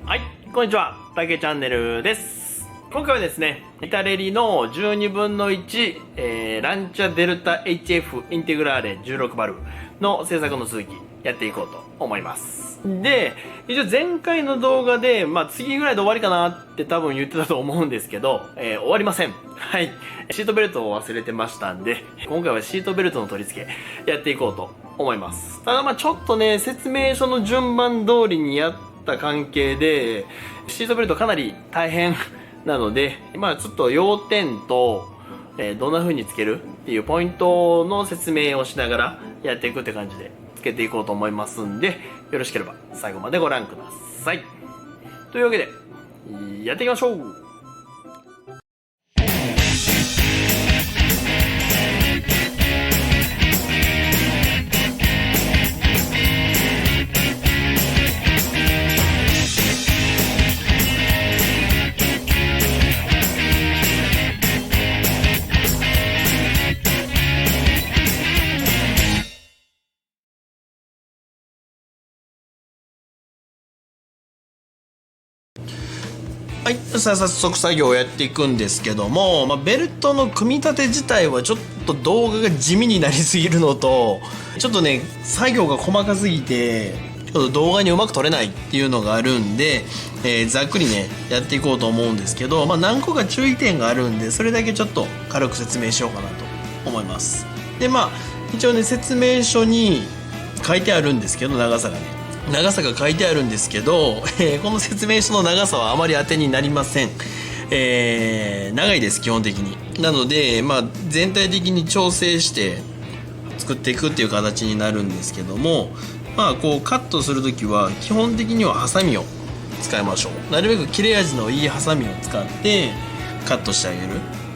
はい、こんにちは、たけチャンネルです。今回はですね、イタレリの12分の1、ランチャデルタ HF インテグラーレ16バルブの製作の続きやっていこうと思います。で、一応前回の動画で、次ぐらいで終わりかなって多分言ってたと思うんですけど、終わりません。はい。シートベルトを忘れてましたんで、今回はシートベルトの取り付けやっていこうと思います。ただちょっとね、説明書の順番通りにやった関係でシートベルトかなり大変なので、ちょっと要点と、どんな風につけるっていうポイントの説明をしながらやっていくって感じでつけていこうと思いますんで、よろしければ最後までご覧ください。というわけでやっていきましょう。はい、早速作業をやっていくんですけども、ベルトの組み立て自体はちょっと動画が地味になりすぎるのと、ちょっとね作業が細かすぎてちょっと動画にうまく撮れないっていうのがあるんで、ざっくりねやっていこうと思うんですけど、何個か注意点があるんで、それだけちょっと軽く説明しようかなと思います。で一応ね説明書に書いてあるんですけど、長さが書いてあるんですけど、この説明書の長さはあまり当てになりません。長いです基本的に。なので全体的に調整して作っていくっていう形になるんですけども、こうカットする時は基本的にはハサミを使いましょう。なるべく切れ味のいいハサミを使ってカットしてあげる。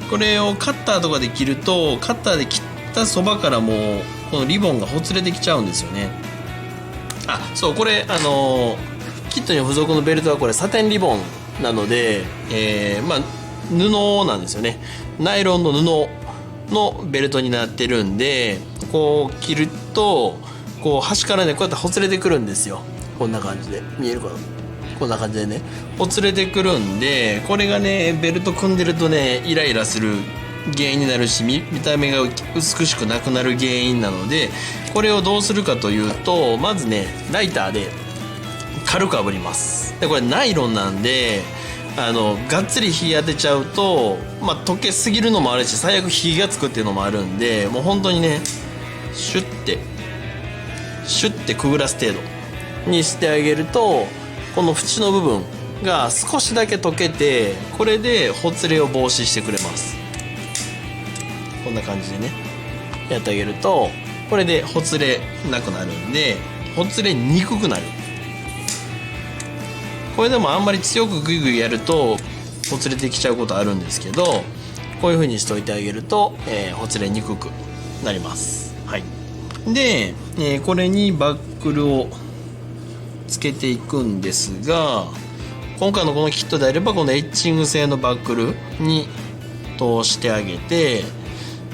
これをカッターとかで切ると、カッターで切ったそばからもうこのリボンがほつれてきちゃうんですよね。そうこれキットに付属のベルトはこれサテンリボンなので、布なんですよね。ナイロンの布のベルトになってるんで、こう切るとこう端からねこうやってほつれてくるんですよ。こんな感じで見えるかな。こんな感じでねほつれてくるんで、これがねベルト組んでるとねイライラする原因になるし、見た目が美しくなくなる原因なので、これをどうするかというと、まずねライターで軽く炙ります。でこれナイロンなんでがっつり火当てちゃうと、溶けすぎるのもあるし、最悪火がつくっていうのもあるんで、もう本当にねシュッてくぐらす程度にしてあげると、この縁の部分が少しだけ溶けて、これでほつれを防止してくれます。こんな感じでねやってあげると、これでほつれなくなるんで、ほつれにくくなる。これでもあんまり強くグイグイやるとほつれてきちゃうことあるんですけど、こういう風にしておいてあげると、ほつれにくくなります。はい。で、これにバックルをつけていくんですが、今回のこのキットであればこのエッチング製のバックルに通してあげて、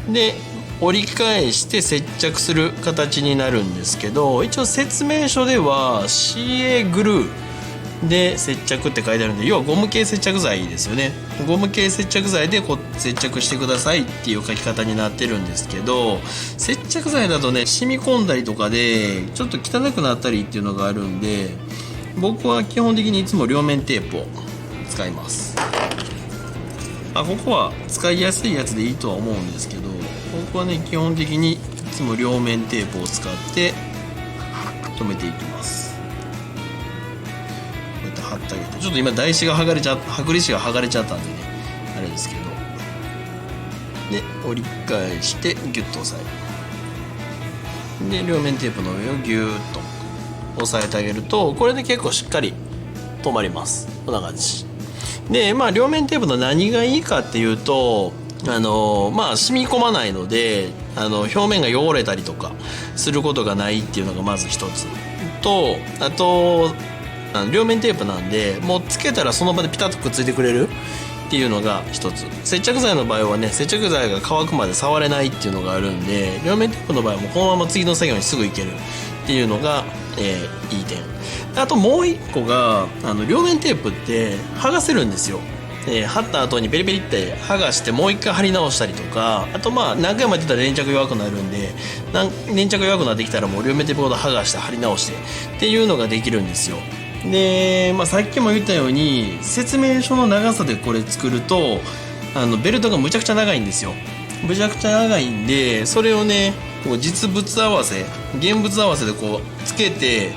で折り返して接着する形になるんですけど、一応説明書では CA グルーで接着って書いてあるんで、要はゴム系接着剤ですよね。ゴム系接着剤で接着してくださいっていう書き方になってるんですけど、接着剤だとね染み込んだりとかでちょっと汚くなったりっていうのがあるんで、僕は基本的にいつも両面テープを使います。ここは使いやすいやつでいいとは思うんですけど、僕はね基本的にいつも両面テープを使って留めていきます。こうやって貼ってあげて、ちょっと今剥離紙が剥がれちゃったんでねあれですけど、で折り返してギュッと押さえる。で両面テープの上をギュッと押さえてあげると、これで結構しっかり止まります。こんな感じで、両面テープの何がいいかっていうと、染み込まないので、表面が汚れたりとかすることがないっていうのがまず一つと、あと両面テープなんで、もうつけたらその場でピタッとくっついてくれるっていうのが一つ。接着剤の場合はね、接着剤が乾くまで触れないっていうのがあるんで、両面テープの場合はもうこのまま次の作業にすぐいけるっっていうのが、いい点。あともう一個が両面テープって剥がせるんですよ。貼った後にペリペリって剥がしてもう一回貼り直したりとか、あと何回もやってたら粘着弱くなるんで、粘着弱くなってきたらもう両面テープごと剥がして貼り直してっていうのができるんですよ。で、さっきも言ったように説明書の長さでこれ作るとベルトがむちゃくちゃ長いんですよ。むちゃくちゃ長いんで、それをねこう実物合わせ現物合わせでこうつけて、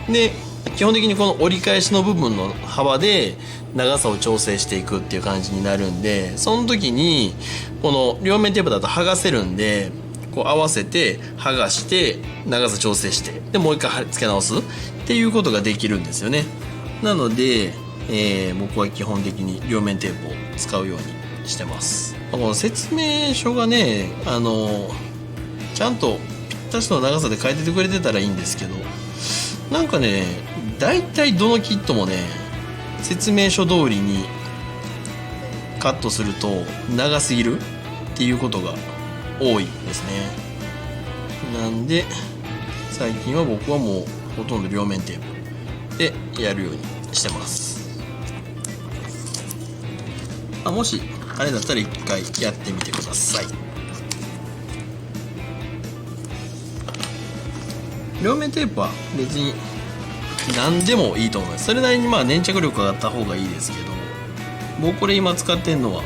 で基本的にこの折り返しの部分の幅で長さを調整していくっていう感じになるんで、その時にこの両面テープだと剥がせるんで、こう合わせて剥がして長さ調整してでもう一回付け直すっていうことができるんですよね。なので、僕は基本的に両面テープを使うようにしてます。この説明書がねちゃんとぴったしの長さで書いててくれてたらいいんですけど、なんかね大体どのキットもね説明書通りにカットすると長すぎるっていうことが多いですね。なんで最近は僕はもうほとんど両面テープでやるようにしてます。もしあれだったら一回やってみてください。両面テープは別に何でもいいと思います。それなりに粘着力があった方がいいですけど、僕これ今使ってんのは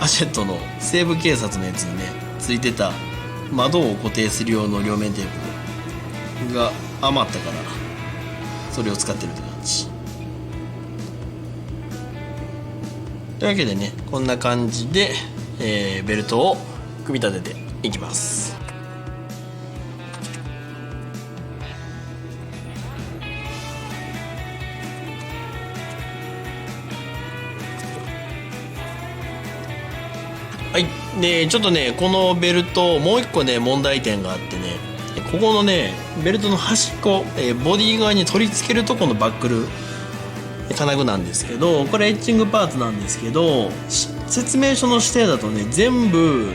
アシェットの西部警察のやつにねついてた窓を固定する用の両面テープが余ったからそれを使ってるって感じ。というわけでねこんな感じで、ベルトを組み立てていきます。はい、でちょっとねこのベルトもう一個ね問題点があってね、ここのねベルトの端っこ、ボディ側に取り付けるとこのバックル金具なんですけど、これエッチングパーツなんですけど、説明書の指定だとね全部、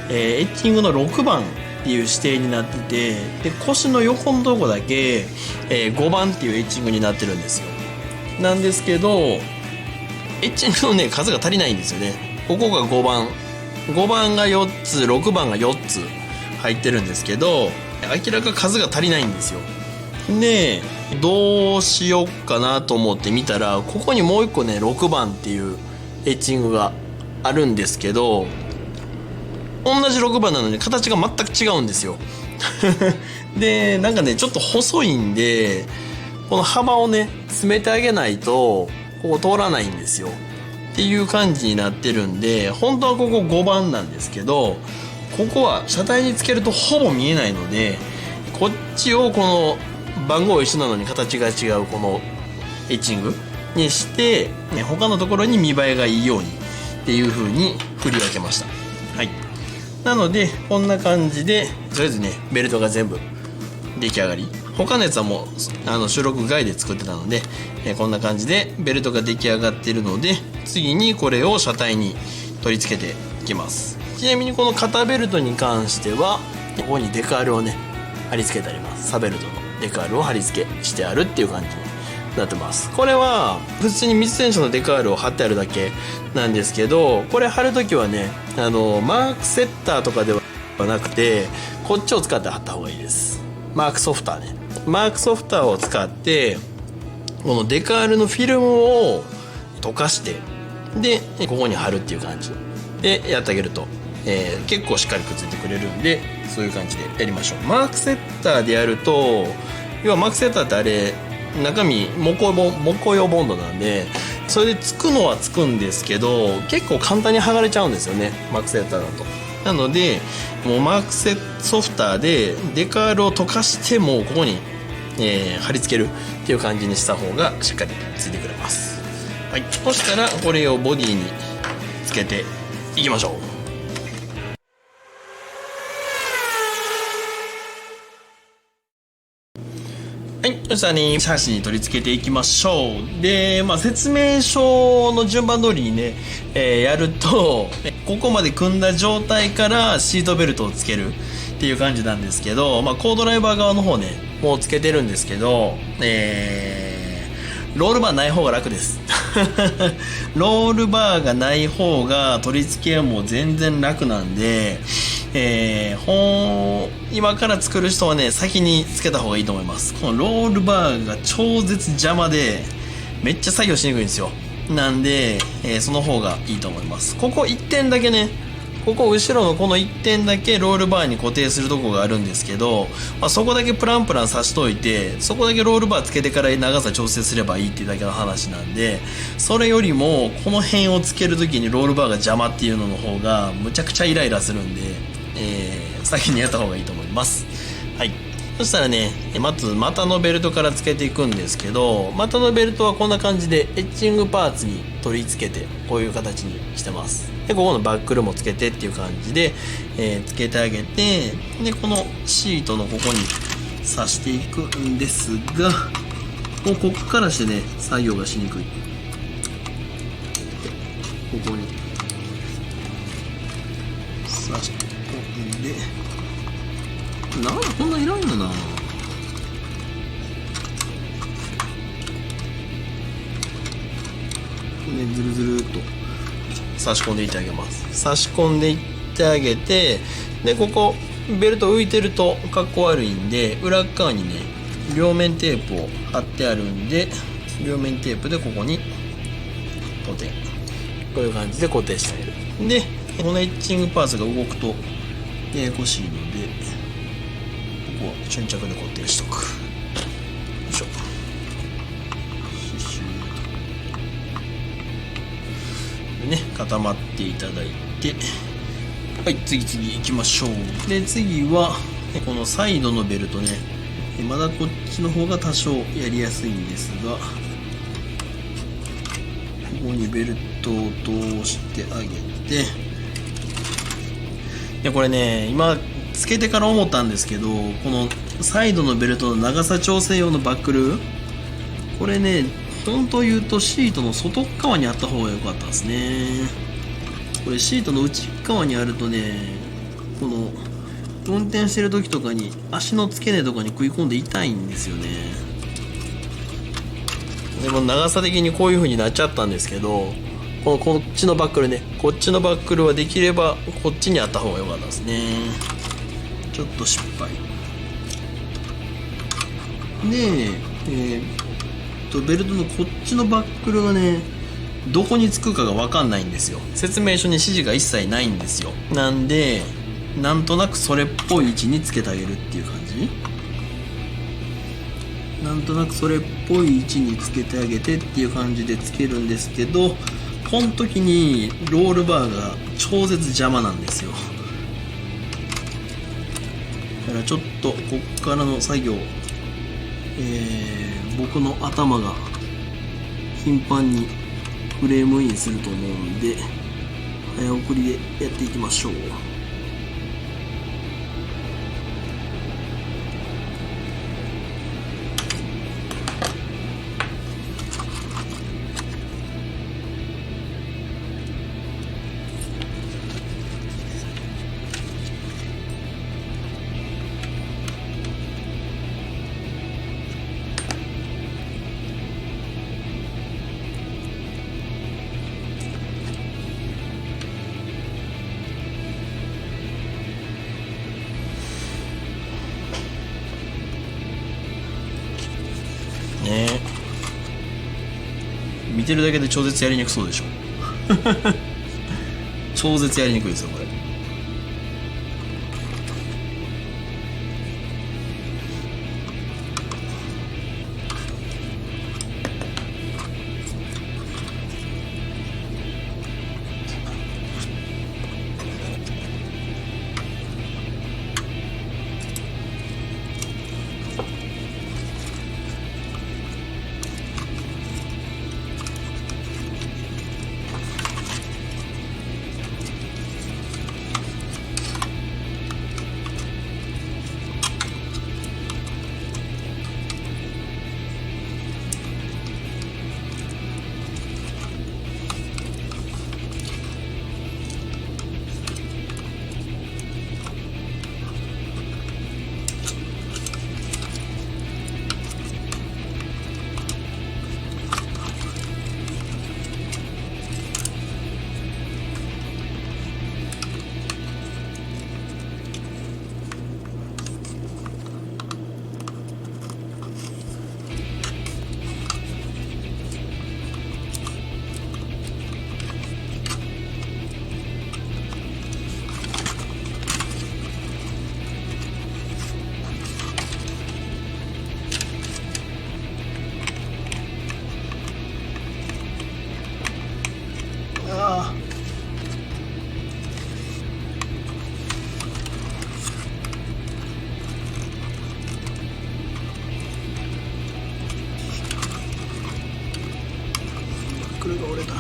エッチングの6番っていう指定になってて、で腰の横のとこだけ、5番っていうエッチングになってるんですよ。なんですけどエッチングのね数が足りないんですよね。ここが5番が4つ6番が4つ入ってるんですけど、明らか数が足りないんですよ。でどうしよっかなと思って見たら、ここにもう一個ね6番っていうエッチングがあるんですけど、同じ6番なのに形が全く違うんですよでなんかねちょっと細いんでこの幅をね詰めてあげないとここ通らないんですよっていう感じになってるんで、本当はここ5番なんですけど、ここは車体につけるとほぼ見えないので、こっちをこの番号一緒なのに形が違うこのエッチングにして、ね、他のところに見栄えがいいようにっていう風に振り分けました。はい、なのでこんな感じでとりあえずねベルトが全部出来上がり、他のやつはもう収録外で作ってたので、こんな感じでベルトが出来上がっているので、次にこれを車体に取り付けていきます。ちなみにこの肩ベルトに関してはここにデカールをね貼り付けてあります。サベルトのデカールを貼り付けしてあるっていう感じになってます。これは普通に密洗車のデカールを貼ってあるだけなんですけど、これ貼るときはねマークセッターとかではなくてこっちを使って貼った方がいいです。マークソフターね。マークソフターを使ってこのデカールのフィルムを溶かしてでここに貼るっていう感じでやってあげると、結構しっかりくっついてくれるんで、そういう感じでやりましょう。マークセッターでやると、要はマークセッターってあれ中身木工用ボンドなんで、それでつくのはつくんですけど結構簡単に剥がれちゃうんですよね、マークセッターだと。なのでもうマークソフターでデカールを溶かしてもうここに、貼り付けるっていう感じにした方がしっかりついてくれます。はい、そしたらこれをボディにつけていきましょう。はい、そしたらね、シャシに取り付けていきましょう。で、説明書の順番通りにね、やると、ここまで組んだ状態からシートベルトをつけるっっていう感じなんですけど、まあ、コードライバー側の方ねもうつけてるんですけど、ロールバーない方が楽ですロールバーがない方が取り付けはもう全然楽なんで、今から作る人はね先につけた方がいいと思います。このロールバーが超絶邪魔でめっちゃ作業しにくいんですよ。なんで、その方がいいと思います。ここ1点だけね、ここ後ろのこの1点だけロールバーに固定するとこがあるんですけど、まあ、そこだけプランプラン刺しといて、そこだけロールバーつけてから長さ調整すればいいっていうだけの話なんで、それよりもこの辺をつけるときにロールバーが邪魔っていうのの方がむちゃくちゃイライラするんで、先にやった方がいいと思います。はい。そしたらね、まず股のベルトからつけていくんですけど、股のベルトはこんな感じでエッチングパーツに取り付けてこういう形にしてます。でここのバックルもつけてっていう感じで、つけてあげて、でこのシートのここに刺していくんですが、もうここからしてね作業がしにくい。ここに刺してこんで、なんだこんないらんよな。ね、ずるずるっと差し込んでいってあげます。差し込んでいってあげて、でここベルト浮いてるとかっこ悪いんで、裏側にね両面テープを貼ってあるんで、両面テープでここに固定、こういう感じで固定してあげる。でこのエッチングパーツが動くとややこしいので、ここは瞬着で固定しとく。よいしょ。でね、固まっていただいて、はい、次行きましょう。で次はこのサイドのベルトね、まだこっちの方が多少やりやすいんですが、ここにベルトを通してあげて、いやこれね今つけてから思ったんですけど、このサイドのベルトの長さ調整用のバックル、これね本当言うとシートの外側にあった方が良かったですね。これシートの内側にあるとね、この運転してる時とかに足の付け根とかに食い込んで痛いんですよね。でも長さ的にこういう風になっちゃったんですけど、こっちのバックルね、こっちのバックルはできればこっちにあった方が良かったですね。ちょっと失敗で、ベルトのこっちのバックルがねどこにつくかが分かんないんですよ。説明書に指示が一切ないんですよ。なんでなんとなくそれっぽい位置につけてあげるっていう感じ。なんとなくそれっぽい位置につけてあげてっていう感じでつけるんですけど、この時にロールバーが超絶邪魔なんですよ。だからちょっとこっからの作業、僕の頭が頻繁にフレームインすると思うんで、早送りでやっていきましょう。ね、見てるだけで超絶やりにくそうでしょ超絶やりにくいですよこれ。クルが折れた。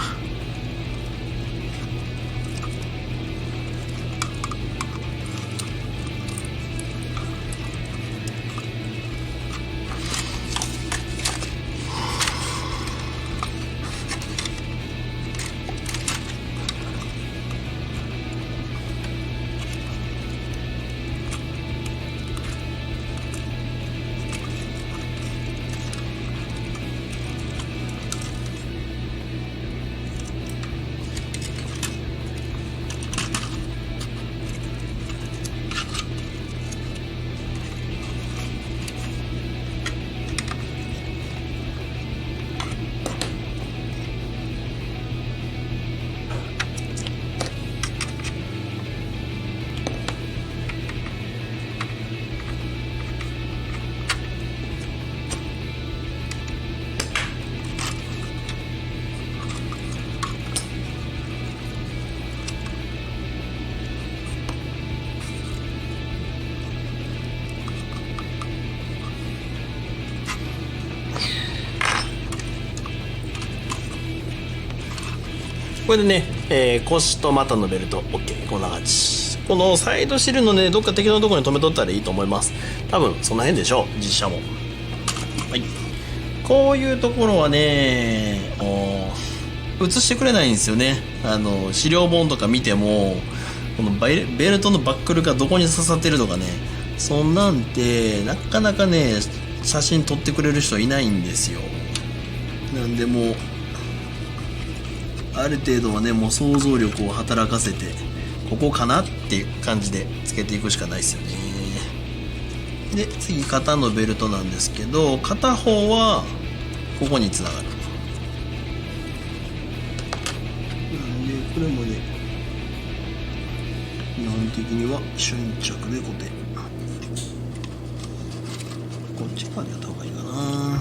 これでね、腰と股のベルト OK。 こんな感じ。このサイドシールのねどっか適当なところに止めとったらいいと思います。多分その辺でしょう、実写も。はい、こういうところはね映してくれないんですよね。資料本とか見てもこのベルトのバックルがどこに刺さってるとかね、そんなんてなかなかね写真撮ってくれる人いないんですよ。なんでもうある程度はねもう想像力を働かせてここかなっていう感じでつけていくしかないですよね。で次肩のベルトなんですけど、片方はここにつながる。なんでこれもね基本的には瞬着で固定。こっち側でやった方がいいかな。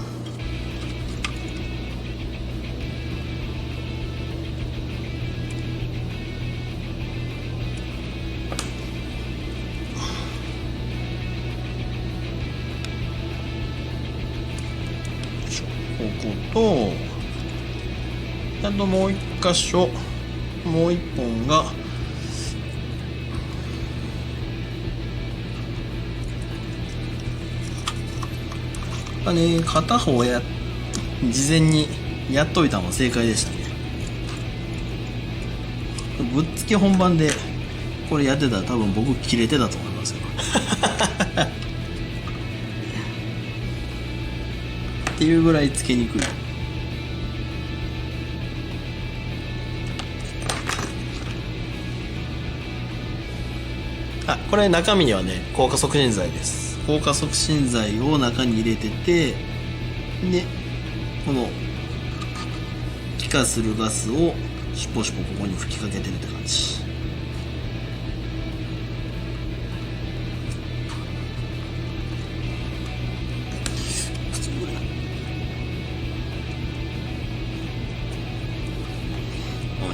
こことあともう一箇所、もう一本が片方事前にやっといたのは正解でしたね。ぶっつけ本番でこれやってたら多分僕切れてたと思いますよっていうぐらいつけにくい。これ中身にはね硬化促進剤です。硬化促進剤を中に入れてて、でこの気化するガスをシュポシュポここに吹きかけてるって感じ。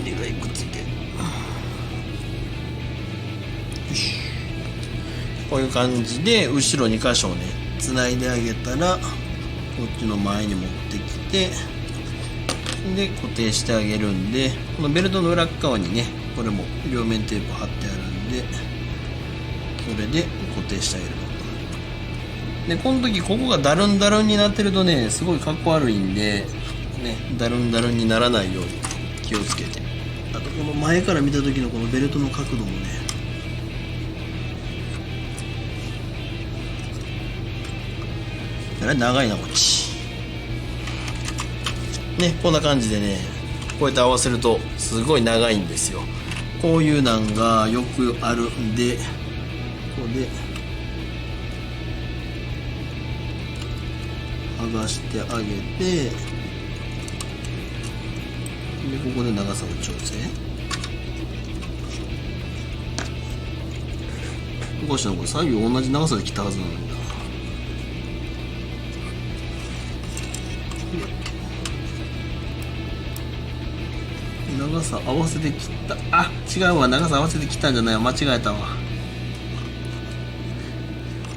2ぐらいくっついて、よし、こういう感じで後ろ2箇所をねつないであげたらこっちの前に持ってきて、で固定してあげるんで、このベルトの裏側にねこれも両面テープ貼ってあるんで、それで固定してあげる。でこの時ここがダルンダルンになってるとねすごいかっこ悪いんでね、ダルンダルンにならないように気をつけて。あとこの前から見た時のこのベルトの角度もね長いなこっちね。こんな感じでねこうやって合わせるとすごい長いんですよ。こういうなんがよくあるんで、ここで剥がしてあげて、でここで長さの調整。おかしいな、これ左右同じ長さで切ったはずなのにな。長さ合わせて切った。あ、違うわ、長さ合わせて切ったんじゃないわ、間違えたわ。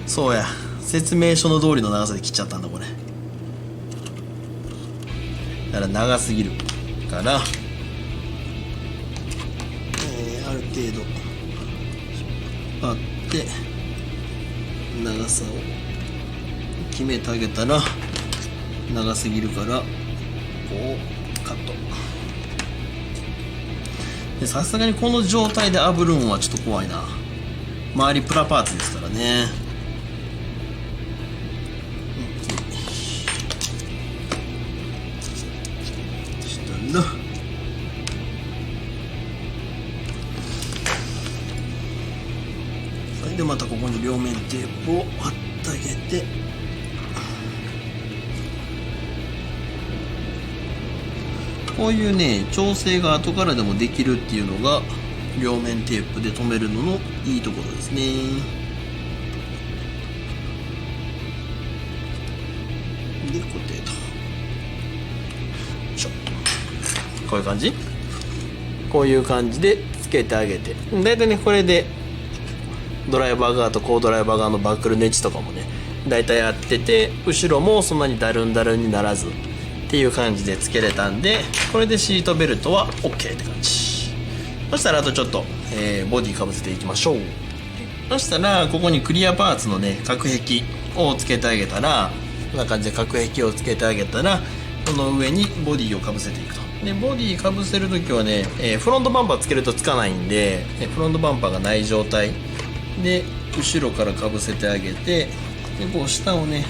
そうや、説明書の通りの長さで切っちゃったんだこれ。だから長すぎる。から、ある程度引っ張って長さを決めてあげたら、長すぎるからこうカットで、さすがにこの状態で炙るんはちょっと怖いな。周りプラパーツですからね。したらそれでまたここに両面テープを貼ってあげて、こういうね調整が後からでもできるっていうのが両面テープで留めるののいいところですね。で固定と、こういう感じ、こういう感じでつけてあげて、だいたいねこれでドライバー側とコードライバー側のバックルの位置とかもねだいたい合ってて、後ろもそんなにダルンダルンにならずっていう感じでつけれたんで、これでシートベルトは OK って感じ。そしたらあとちょっと、ボディかぶせていきましょう。そしたらここにクリアパーツのね隔壁をつけてあげたら、こんな感じで隔壁をつけてあげたら、この上にボディをかぶせていくと。でボディかぶせるときはね、フロントバンパーつけるとつかないんで、フロントバンパーがない状態で後ろからかぶせてあげて、でこう下をね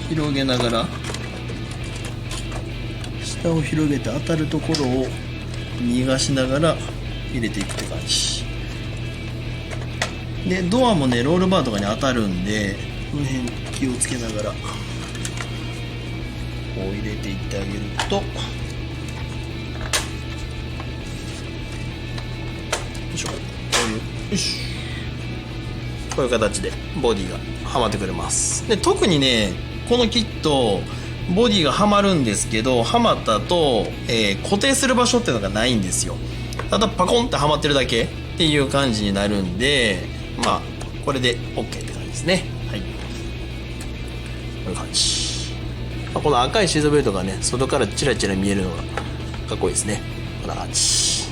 広げながら、下を広げて当たるところを逃がしながら入れていくって感じで、ドアもねロールバーとかに当たるんで、この辺気をつけながらこう入れていってあげると、よいしょ、こういう、よし、こういう形でボディがはまってくれます。で特にねこのキットボディがはまるんですけど、はまった後、固定する場所っていうのがないんですよ。ただパコンってはまってるだけっていう感じになるんで、まあこれで OK って感じですね。はい、こういう感じ。この赤いシートベルトがね外からチラチラ見えるのがかっこいいですね。こんな感じ。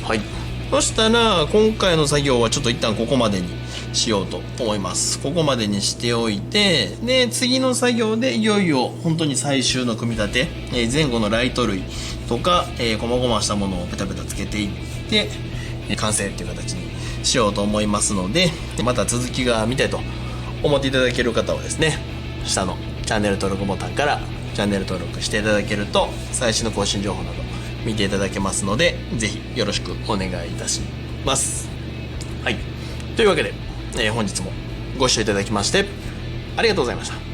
はい、そしたら今回の作業はちょっと一旦ここまでにしようと思います。ここまでにしておいて、で次の作業でいよいよ本当に最終の組み立て、前後のライト類とか、細々したものをペタペタつけていって完成っていう形にしようと思いますので、また続きが見たいと思っていただける方はですね、下のチャンネル登録ボタンからチャンネル登録していただけると最新の更新情報など見ていただけますので、ぜひよろしくお願いいたします。はい、というわけで、本日もご視聴いただきましてありがとうございました。